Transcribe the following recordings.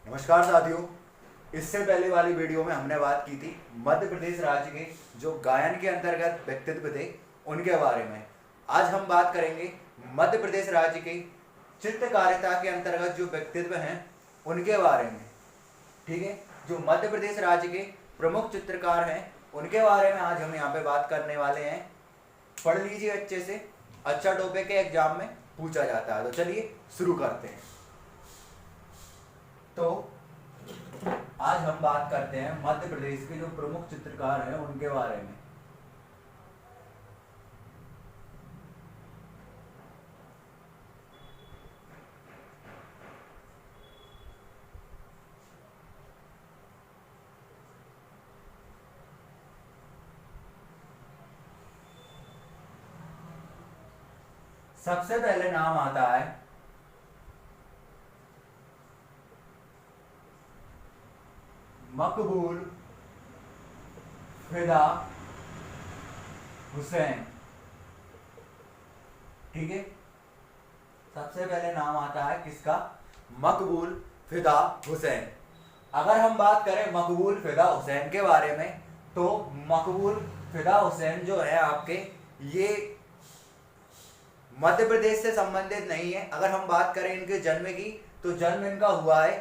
नमस्कार साथियों। इससे पहले वाली वीडियो में हमने बात की थी मध्य प्रदेश राज्य के जो गायन के अंतर्गत व्यक्तित्व थे उनके बारे में। आज हम बात करेंगे मध्य प्रदेश राज्य के चित्रकारिता के अंतर्गत जो व्यक्तित्व हैं उनके बारे में। ठीक है, जो मध्य प्रदेश राज्य के प्रमुख चित्रकार हैं उनके बारे में आज हम यहाँ पे बात करने वाले हैं। पढ़ लीजिए अच्छे से, अच्छा टॉपिक के एग्जाम में पूछा जाता है। तो चलिए शुरू करते हैं। तो आज हम बात करते हैं मध्य प्रदेश के जो प्रमुख चित्रकार हैं उनके बारे में। सबसे पहले नाम आता है मकबूल फिदा हुसैन। ठीक है, सबसे पहले नाम आता है किसका? मकबूल फिदा हुसैन। अगर हम बात करें मकबूल फिदा हुसैन के बारे में तो मकबूल फिदा हुसैन जो है आपके ये मध्य प्रदेश से संबंधित नहीं है। अगर हम बात करें इनके जन्म की तो जन्म इनका हुआ है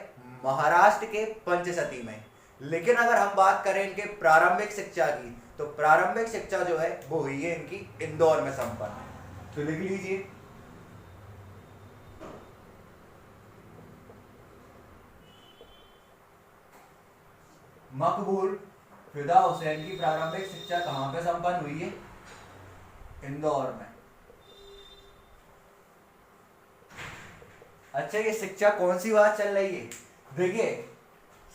महाराष्ट्र के पंचसती में। लेकिन अगर हम बात करें इनके प्रारंभिक शिक्षा की तो प्रारंभिक शिक्षा जो है वो हुई है इनकी इंदौर में संपन्न। तो लिख लीजिए मकबूल फिदा हुसैन की प्रारंभिक शिक्षा कहां पे संपन्न हुई है? इंदौर में। अच्छा, ये शिक्षा कौन सी बात चल रही है? देखिए,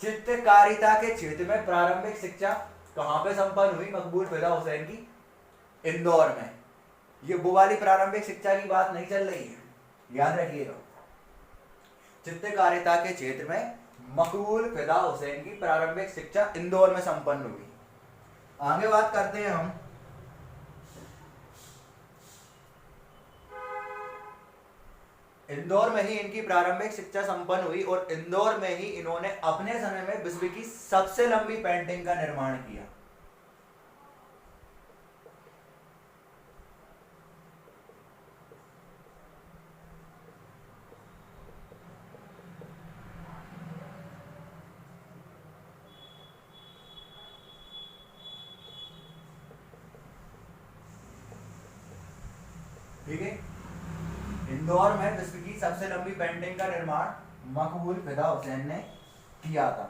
चित्रकारिता के क्षेत्र में प्रारंभिक शिक्षा कहां पे संपन्न हुई मकबूल फिदा हुसैन की? इंदौर में। ये वो वाली प्रारंभिक शिक्षा की बात नहीं चल रही है, याद रखिएगा। चित्रकारिता के क्षेत्र में मकबूल फिदा हुसैन की प्रारंभिक शिक्षा इंदौर में संपन्न हुई। आगे बात करते हैं हम इंदौर में ही इनकी प्रारंभिक शिक्षा संपन्न हुई और इंदौर में ही इन्होंने अपने समय में विश्व की सबसे लंबी पेंटिंग का निर्माण किया। ठीक है, इंदौर में विश्व की सबसे लंबी पेंटिंग का निर्माण मकबूल फिदा हुसैन ने किया था।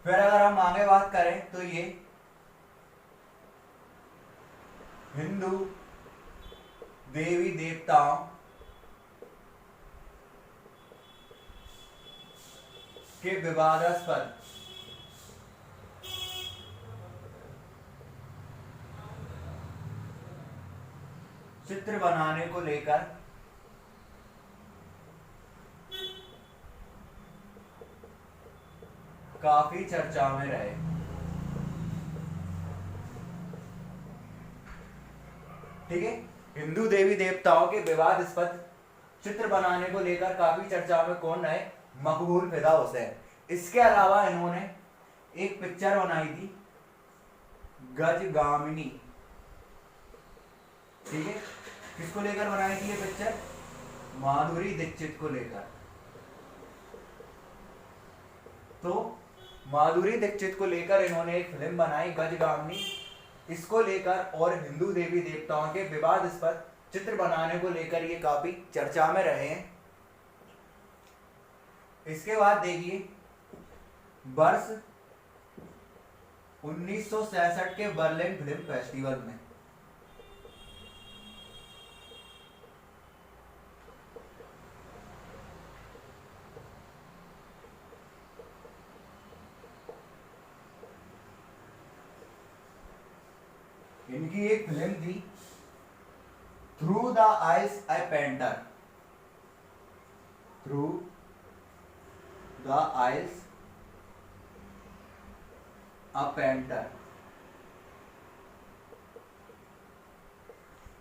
फिर अगर हम आगे बात करें तो ये हिंदू देवी देवताओं के विवादास्पद चित्र बनाने को लेकर काफी चर्चा में रहे। ठीक है, हिंदू देवी देवताओं के विवादास्पद चित्र बनाने को लेकर काफी चर्चा में कौन रहे? मकबूल फिदा हुसैन। इसके अलावा इन्होंने एक पिक्चर बनाई थी गजगामिनी। ठीक है, किसको लेकर बनाई थी ये पिक्चर? माधुरी दीक्षित को लेकर। तो माधुरी दीक्षित को लेकर इन्होंने एक फिल्म बनाई गजगामिनी। इसको लेकर और हिंदू देवी देवताओं के विवादास्पद चित्र बनाने को लेकर ये काफी चर्चा में रहे हैं। इसके बाद देखिए, वर्ष 1966 के बर्लिन फिल्म फेस्टिवल में इनकी एक फिल्म थी through the eyes A painter. Through the eyes a painter.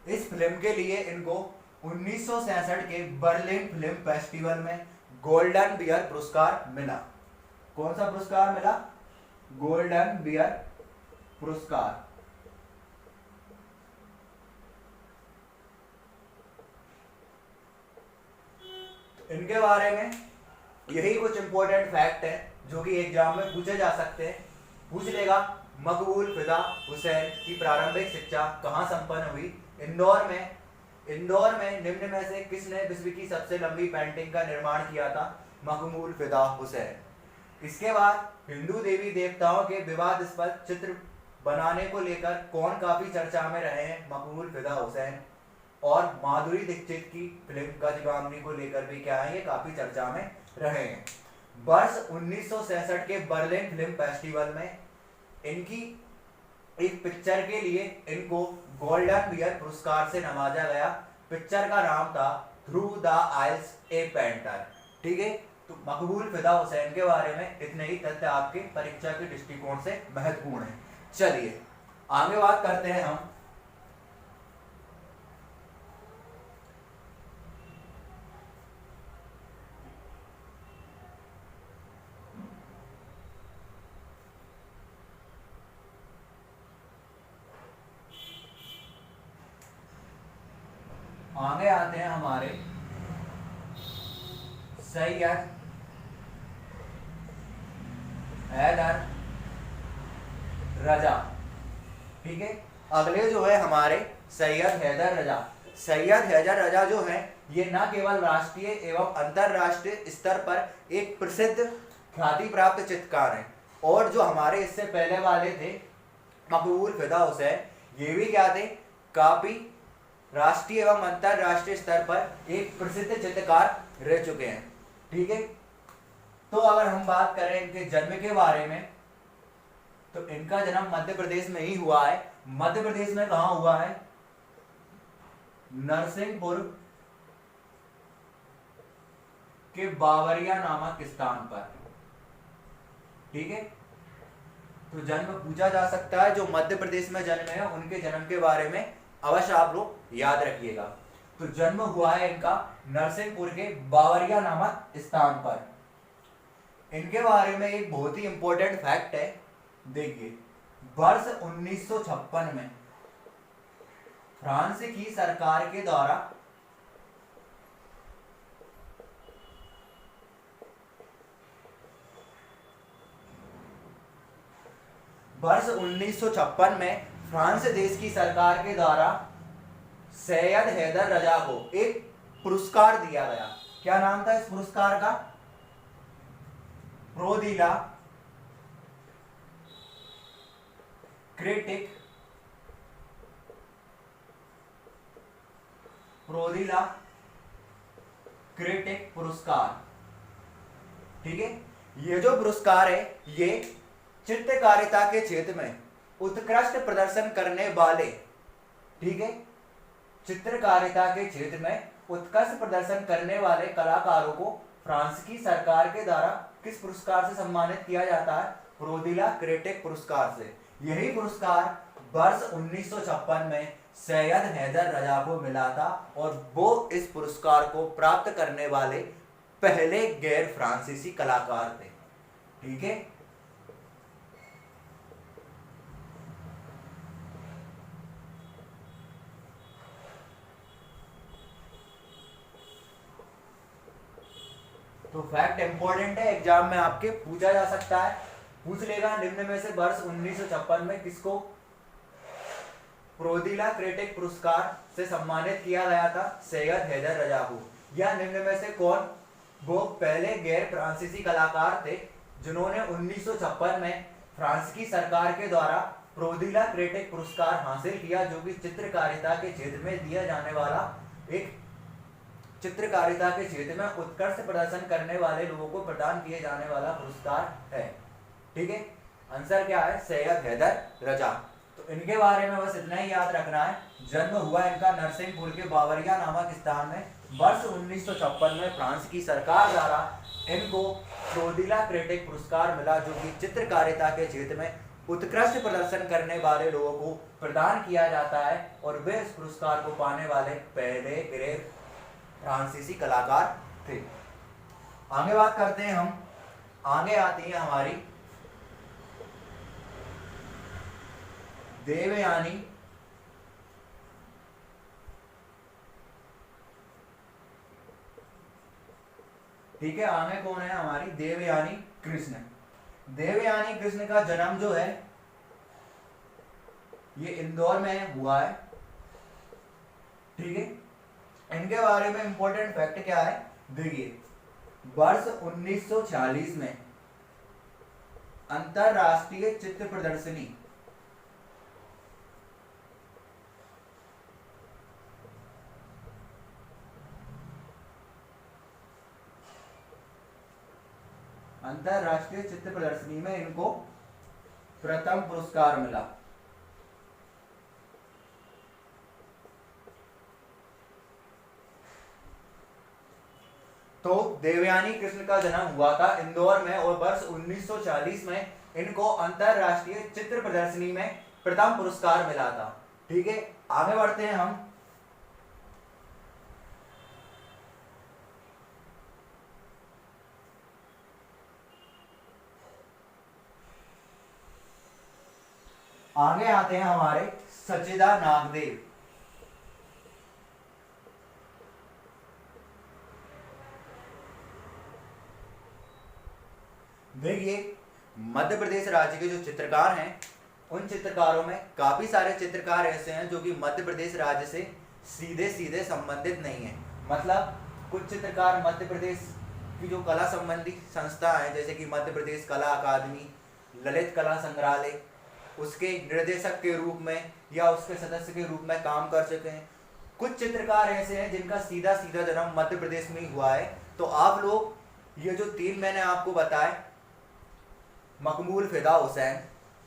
इस फिल्म के लिए इनको 1966 के बर्लिन फिल्म फेस्टिवल में गोल्डन बियर पुरस्कार मिला। कौन सा पुरस्कार मिला? गोल्डन बियर पुरस्कार। इनके बारे में यही कुछ इंपॉर्टेंट फैक्ट है जो कि एग्जाम में पूछे जा सकते हैं। पूछ लेगा, मकबूल फिदा हुसैन की प्रारंभिक शिक्षा कहाँ संपन्न हुई? इंदौर में। इंदौर में निम्न में से किसने विश्व की सबसे लंबी पेंटिंग का निर्माण किया था? मकबूल फिदा हुसैन। इसके बाद हिंदू देवी देवताओं के विवादास्पद चित्र बनाने को लेकर कौन काफी चर्चा में रहे हैं? मकबूल फिदा हुसैन। और माधुरी दीक्षित की फिल्म गजगामनी को लेकर भी क्या है, ये काफी चर्चा में रहे हैं। वर्ष 1966 के बर्लिन फिल्म फेस्टिवल में इनकी एक पिक्चर के लिए इनको गोल्डन बियर पुरस्कार से नवाजा गया। पिक्चर का नाम था through the eyes A painter. ठीक है, तो मकबूल फिदा हुसैन के बारे में इतने ही तथ्य आपके परीक्षा के दृष्टिकोण से महत्वपूर्ण है। चलिए आगे बात करते हैं हम। आगे आते हैं हमारे सैयद हैदर रजा। ठीक है, अगले जो है हमारे सैयद हैदर रजा। सैयद हैदर रजा जो है ये न केवल राष्ट्रीय एवं अंतरराष्ट्रीय स्तर पर एक प्रसिद्ध ख्याति प्राप्त चित्रकार हैं, और जो हमारे इससे पहले वाले थे मकबूल फिदा हुसैन, ये भी क्या थे? काफी राष्ट्रीय एवं अंतरराष्ट्रीय स्तर पर एक प्रसिद्ध चित्रकार रह चुके हैं। ठीक है, तो अगर हम बात करें इनके जन्म के बारे में, तो इनका जन्म मध्य प्रदेश में ही हुआ है। मध्य प्रदेश में कहां हुआ है? नरसिंहपुर के बावरिया नामक स्थान पर। ठीक है, तो जन्म पूछा जा सकता है। जो मध्य प्रदेश में जन्म है उनके जन्म के बारे में अवश्य आप लोग याद रखिएगा। तो जन्म हुआ है इनका नरसिंहपुर के बावरिया नामक स्थान पर। इनके बारे में एक बहुत ही इंपॉर्टेंट फैक्ट है, देखिए वर्ष 1956 में फ्रांस की सरकार के द्वारा वर्ष 1956 में फ्रांस देश की सरकार के द्वारा सैयद हैदर रजा को एक पुरस्कार दिया गया। क्या नाम था इस पुरस्कार का? प्रोदिला क्रिटिक पुरस्कार। ठीक है, ये जो पुरस्कार है ये चित्रकारिता के क्षेत्र में उत्कृष्ट प्रदर्शन करने वाले, ठीक है, चित्रकारिता के क्षेत्र में उत्कृष्ट प्रदर्शन करने वाले कलाकारों को फ्रांस की सरकार के द्वारा किस पुरस्कार से सम्मानित किया जाता है? प्रोदिला क्रिटिक पुरस्कार से। यही पुरस्कार वर्ष 1956 में सैयद हैदर रजा को मिला था, और वो इस पुरस्कार को प्राप्त करने वाले पहले गैर फ्रांसीसी कलाकार थे। ठीक है, तो फैक्ट इंपॉर्टेंट है, एग्जाम में आपके पूछा जा सकता है। पूछ लेगा निम्न में से वर्ष 1956 में किसको प्रोदिला क्रिटिक पुरस्कार से सम्मानित किया गया था? सैयद हैदर रजा को। या निम्न में से कौन वो पहले गैर फ्रांसीसी कलाकार थे जिन्होंने 1956 में फ्रांस की सरकार के द्वारा प्रोदिला क्रिटिक पुरस्कार हासिल किया, जो कि चित्रकारिता के क्षेत्र में दिया जाने वाला एक चित्रकारिता के क्षेत्र में उत्कृष्ट प्रदर्शन करने वाले लोगों को प्रदान किए जाने वाला पुरस्कार है। ठीक है, आंसर क्या है? सैयद हैदर रजा। तो इनके बारे में बस इतना ही याद रखना है। जन्म हुआ इनका नरसिंहपुर के बावरिया नामक स्थान में। वर्ष 1956 में फ्रांस की सरकार द्वारा इनको प्रोदिला क्रिटिक पुरस्कार मिला, जो कि चित्रकारिता के क्षेत्र में उत्कृष्ट प्रदर्शन करने वाले लोगों को प्रदान किया जाता है, और वे इस पुरस्कार को पाने वाले पहले ग्रेट फ्रांसीसी कलाकार थे। आगे बात करते हैं हम, आगे आती है हमारी देवयानी ठीक है। आगे कौन है हमारी देवयानी कृष्ण। देवयानी कृष्ण का जन्म जो है ये इंदौर में हुआ है, ठीक है। इनके बारे में इंपॉर्टेंट फैक्ट क्या है, देखिए वर्ष 1940 में अंतरराष्ट्रीय चित्र प्रदर्शनी अंतरराष्ट्रीय चित्र प्रदर्शनी में इनको प्रथम पुरस्कार मिला। तो देवयानी कृष्ण का जन्म हुआ था इंदौर में और वर्ष 1940 में इनको अंतरराष्ट्रीय चित्र प्रदर्शनी में प्रथम पुरस्कार मिला था, ठीक है। आगे बढ़ते हैं हम, आगे आते हैं हमारे सचिदा नागदेव। देखिए मध्य प्रदेश राज्य के जो चित्रकार हैं उन चित्रकारों में काफी सारे चित्रकार ऐसे हैं जो कि मध्य प्रदेश राज्य से सीधे सीधे संबंधित नहीं है। मतलब कुछ चित्रकार मध्य प्रदेश की जो कला संबंधी संस्था है जैसे कि मध्य प्रदेश कला अकादमी, ललित कला संग्रहालय, उसके निर्देशक के रूप में या उसके सदस्य के रूप में काम कर चुके हैं। कुछ चित्रकार ऐसे हैं जिनका सीधा सीधा जन्म मध्य प्रदेश में ही हुआ है। तो आप लोग ये जो तीन मैंने आपको बताए, मकबूल फिदा हुसैन,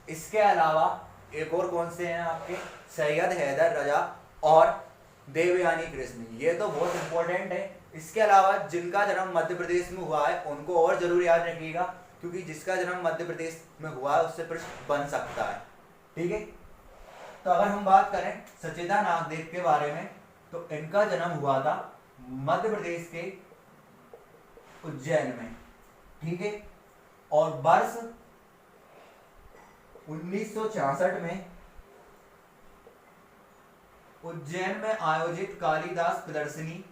इसके अलावा एक और कौन से हैं आपके, सैयद हैदर रजा और देवयानी कृष्ण, ये तो बहुत इंपॉर्टेंट है। इसके अलावा जिनका जन्म मध्य प्रदेश में हुआ है उनको और जरूर याद रखिएगा, क्योंकि जिसका जन्म मध्य प्रदेश में हुआ है उससे प्रश्न बन सकता है, ठीक है। तो अगर हम बात करें सचिदा नागदेव के बारे में तो इनका जन्म हुआ था मध्य प्रदेश के उज्जैन में, ठीक है। और वर्ष 1966 में उज्जैन में आयोजित कालिदास प्रदर्शनी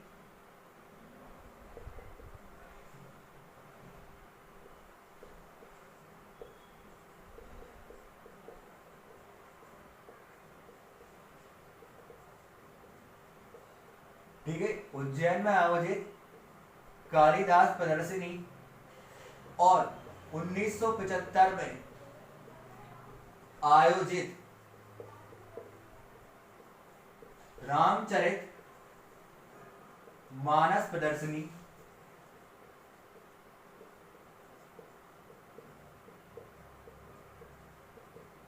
ठीक है, उज्जैन में आयोजित कालिदास प्रदर्शनी और 1975 में आयोजित रामचरित मानस प्रदर्शनी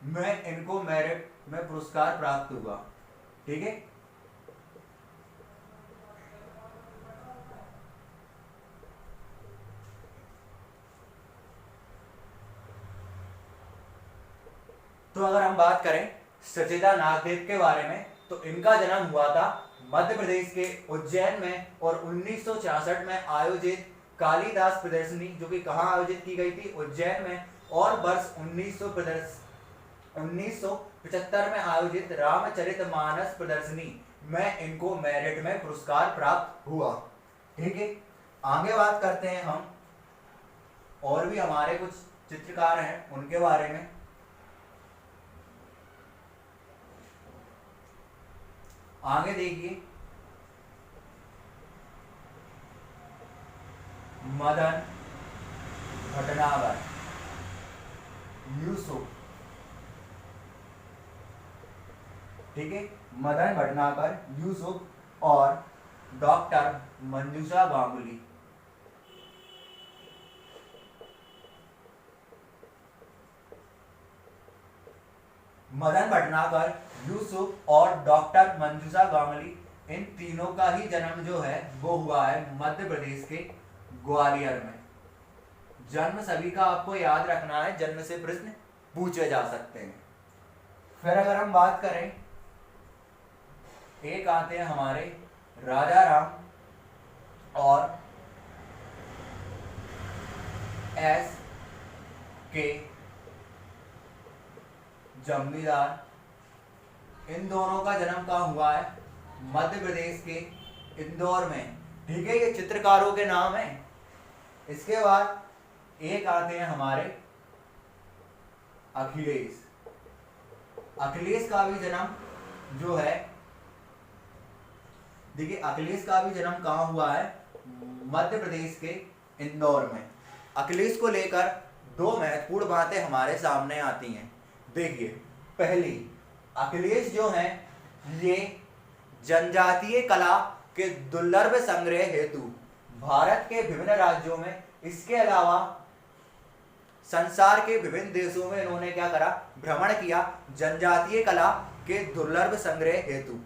में इनको मेरिट में पुरस्कार प्राप्त हुआ, ठीक है। तो अगर हम बात करें सचिदा नागदेव के बारे में तो इनका जन्म हुआ था मध्य प्रदेश के उज्जैन में और 1966 में आयोजित कालिदास प्रदर्शनी, जो कि कहाँ आयोजित की गई थी, उज्जैन में। और वर्ष 1975 में आयोजित रामचरित मानस प्रदर्शनी में इनको मेरिट में पुरस्कार प्राप्त हुआ, ठीक है। आगे बात करते हैं हम, और भी हमारे कुछ चित्रकार हैं उनके बारे में। आगे देखिए मदन भटनागर, यूसुफ, ठीक है, मदन भटनागर, यूसुफ और डॉक्टर मंजूषा गांगुली। मदन भटनागर, यूसुफ और डॉक्टर मंजूषा गांगुली, इन तीनों का ही जन्म जो है वो हुआ है मध्य प्रदेश के ग्वालियर में। जन्म सभी का आपको याद रखना है, जन्म से प्रश्न पूछे जा सकते हैं। फिर अगर हम बात करें, एक आते हैं हमारे राजा राम और एस के जमींदार, इन दोनों का जन्म कहाँ हुआ है? मध्य प्रदेश के इंदौर में। ठीक है, ये चित्रकारों के नाम हैं। इसके बाद एक आते हैं हमारे अखिलेश। अखिलेश का भी जन्म जो है, देखिए अखिलेश का भी जन्म कहाँ हुआ है? मध्य प्रदेश के इंदौर में। अखिलेश को लेकर दो महत्वपूर्ण बातें हमारे सामने आती हैं। देखिए, पहली, अखिलेश जो है ये जनजातीय कला के दुर्लभ संग्रह हेतु भारत के विभिन्न राज्यों में, इसके अलावा संसार के विभिन्न देशों में इन्होंने क्या करा? भ्रमण किया जनजातीय कला के दुर्लभ संग्रह हेतु।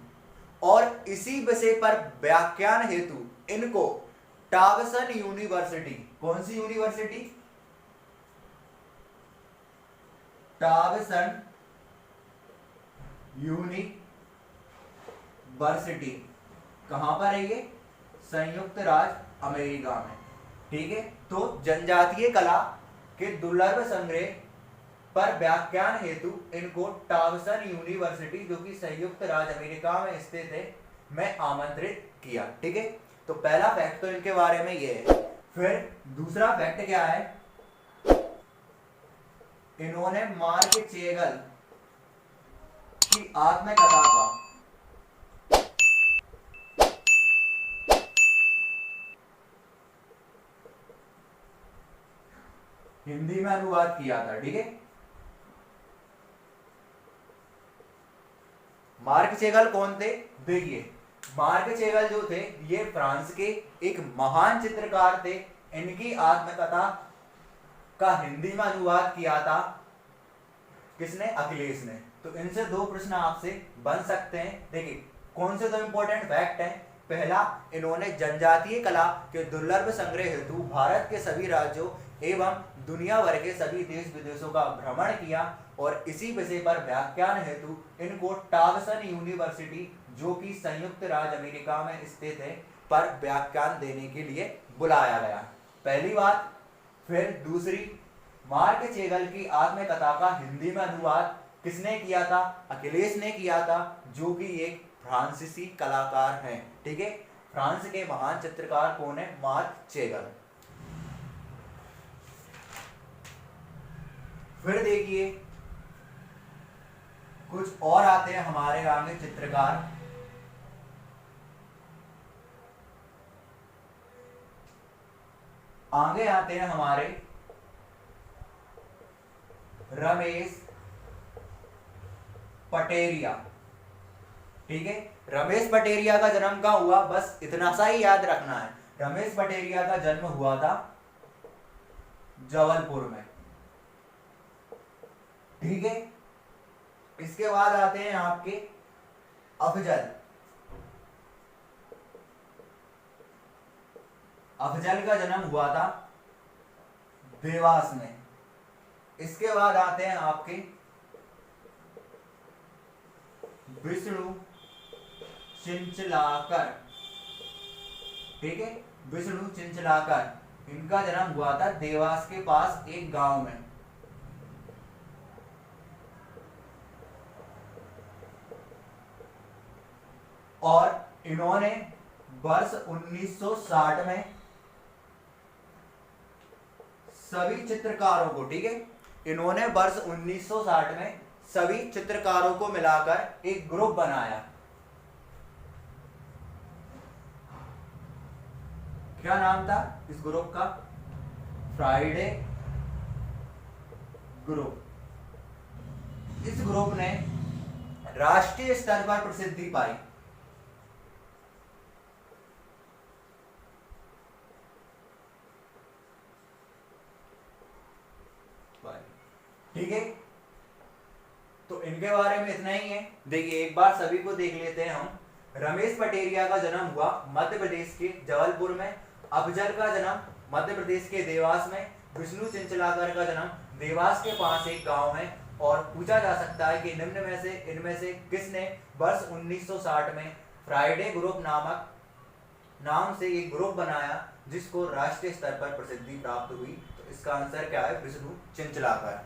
और इसी विषय पर व्याख्यान हेतु इनको टावसन यूनिवर्सिटी, कौन सी यूनिवर्सिटी? टावसन यूनिवर्सिटी। कहां पर है ये? संयुक्त राज्य अमेरिका में। ठीक है, तो जनजातीय कला के दुर्लभ संग्रह पर व्याख्यान हेतु इनको टावसन यूनिवर्सिटी, जो कि संयुक्त राज्य अमेरिका में स्थित है, मैं आमंत्रित किया। ठीक है, तो पहला फैक्ट तो इनके बारे में ये है। फिर दूसरा फैक्ट क्या है? इन्होंने मार्क चेगल की आत्मकथा का हिंदी में अनुवाद किया था। ठीक है, मार्क चेगल कौन थे? देखिए, मार्क चेगल जो थे ये फ्रांस के एक महान चित्रकार थे। इनकी आत्मकथा का हिंदी में अनुवाद किया था किसने? अखिलेश ने। तो इनसे दो प्रश्न आपसे बन सकते हैं। देखिए, कौन से दो इंपॉर्टेंट फैक्ट हैं? पहला, इन्होंने जनजातीय कला के दुर्लभ संग्रह हेतु भारत के सभी राज्यों एवं दुनिया भर के सभी देश विदेशों का भ्रमण किया और इसी विषय पर व्याख्यान हेतु इनको टावसन यूनिवर्सिटी, जो कि संयुक्त राज्य अमेरिका में स्थित है, पर व्याख्यान देने के लिए बुलाया गया। पहली बात। फिर दूसरी, मार्क चेगल की आत्मकथा का हिंदी में अनुवाद किसने किया था? अखिलेश ने किया था, जो कि एक फ्रांसीसी कलाकार हैं। ठीक है, फ्रांस के महान चित्रकार कौन है? मार्क चेगल। फिर देखिए, कुछ और आते हैं हमारे आगे चित्रकार। आगे आते हैं हमारे रमेश पटेरिया। ठीक है, रमेश पटेरिया का जन्म कहाँ हुआ? बस इतना सा ही याद रखना है। रमेश पटेरिया का जन्म हुआ था जबलपुर में। ठीक है, इसके बाद आते हैं आपके अफजल। अफजल का जन्म हुआ था देवास में। इसके बाद आते हैं आपके विष्णु चिंचलाकर। ठीक है, विष्णु चिंचलाकर, इनका जन्म हुआ था देवास के पास एक गांव में। और इन्होंने वर्ष 1960 में सभी चित्रकारों को, ठीक है, इन्होंने वर्ष 1960 में सभी चित्रकारों को मिलाकर एक ग्रुप बनाया। क्या नाम था इस ग्रुप का? Friday group. इस ग्रुप ने राष्ट्रीय स्तर पर प्रसिद्धि पाई। ठीक है, तो इनके बारे में इतना ही है। देखिए, एक बार सभी को देख लेते हैं हम। रमेश पटेरिया का जन्म हुआ मध्य प्रदेश के जबलपुर में। अफजल का जन्म मध्य प्रदेश के देवास में। विष्णु चिंचलाकर का जन्म देवास के पास एक गांव में। और पूछा जा सकता है कि इनमें से किसने वर्ष 1960 में फ्राइडे ग्रुप नाम से एक ग्रुप बनाया जिसको राष्ट्रीय स्तर पर प्रसिद्धि प्राप्त हुई? तो इसका आंसर क्या है? विष्णु चिंचलाकर।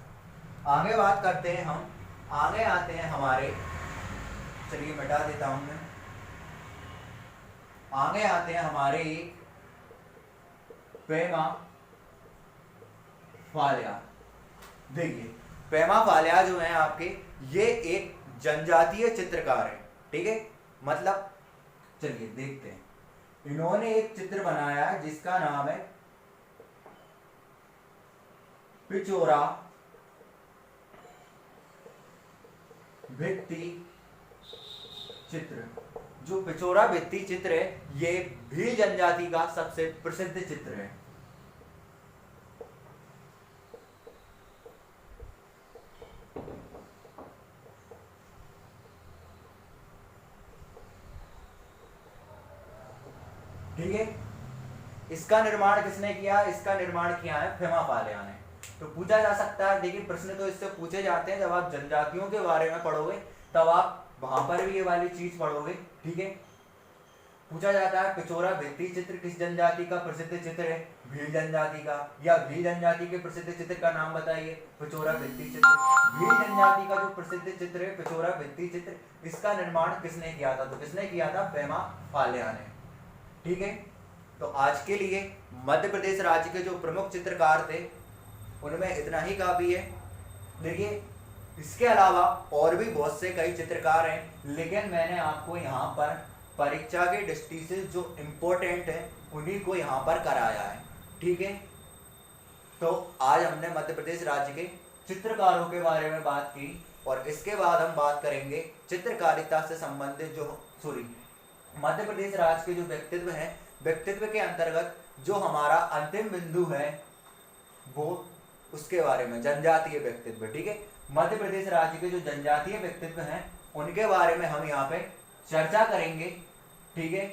आगे बात करते हैं हम, आगे आते हैं हमारे, चलिए मिटा देता हूं मैं, आगे आते हैं हमारे पेमा फालिया। देखिए पेमा फालिया जो है आपके, ये एक जनजातीय चित्रकार है, ठीक है। मतलब चलिए देखते हैं, इन्होंने एक चित्र बनाया है जिसका नाम है पिचोरा भित्ति चित्र। जो पिचोरा भित्ति चित्र है, ये भील जनजाति का सबसे प्रसिद्ध चित्र है। ठीक है, इसका निर्माण किसने किया? इसका निर्माण किया है पेमा फालिया ने। तो पूछा जा सकता है, देखिए प्रश्न तो इससे पूछे जाते हैं, जब आप जनजातियों के बारे में पढ़ोगे तब आप वहां पर भी ये वाली चीज पढ़ोगे, ठीक है। पूछा जाता है पिचोरा भित्ति चित्र किस जनजाति का प्रसिद्ध चित्र है? भील जनजाति का। या भील जनजाति के प्रसिद्ध चित्र का नाम बताइए, पिचोरा भित्ति चित्र। भील जनजाति का जो प्रसिद्ध चित्र है पिचोरा भित्ति चित्र, इसका निर्माण किसने किया था? तो किसने किया था? पेमा फालिया ने, ठीक है। तो आज के लिए मध्य प्रदेश राज्य के जो प्रमुख चित्रकार थे उनमें इतना ही काफी है। देखिए इसके अलावा और भी बहुत से कई चित्रकार हैं, लेकिन मैंने आपको यहाँ पर परीक्षा के दृष्टि से जो इम्पोर्टेंट है उन्हीं को यहाँ पर कराया है, ठीक है। तो आज हमने मध्य प्रदेश राज्य के चित्रकारों के बारे में बात की, और इसके बाद हम बात करेंगे चित्रकारिता से संबंधित मध्य प्रदेश राज्य के जो व्यक्तित्व है, व्यक्तित्व के अंतर्गत जो हमारा अंतिम बिंदु है वो उसके बारे में, जनजातीय व्यक्तित्व, ठीक है। मध्य प्रदेश राज्य के जो जनजातीय व्यक्तित्व हैं उनके बारे में हम यहाँ पे चर्चा करेंगे, ठीक है।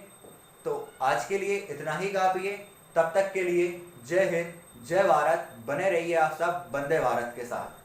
तो आज के लिए इतना ही काफी है। तब तक के लिए जय हिंद, जय भारत। बने रहिए आप सब वंदे भारत के साथ।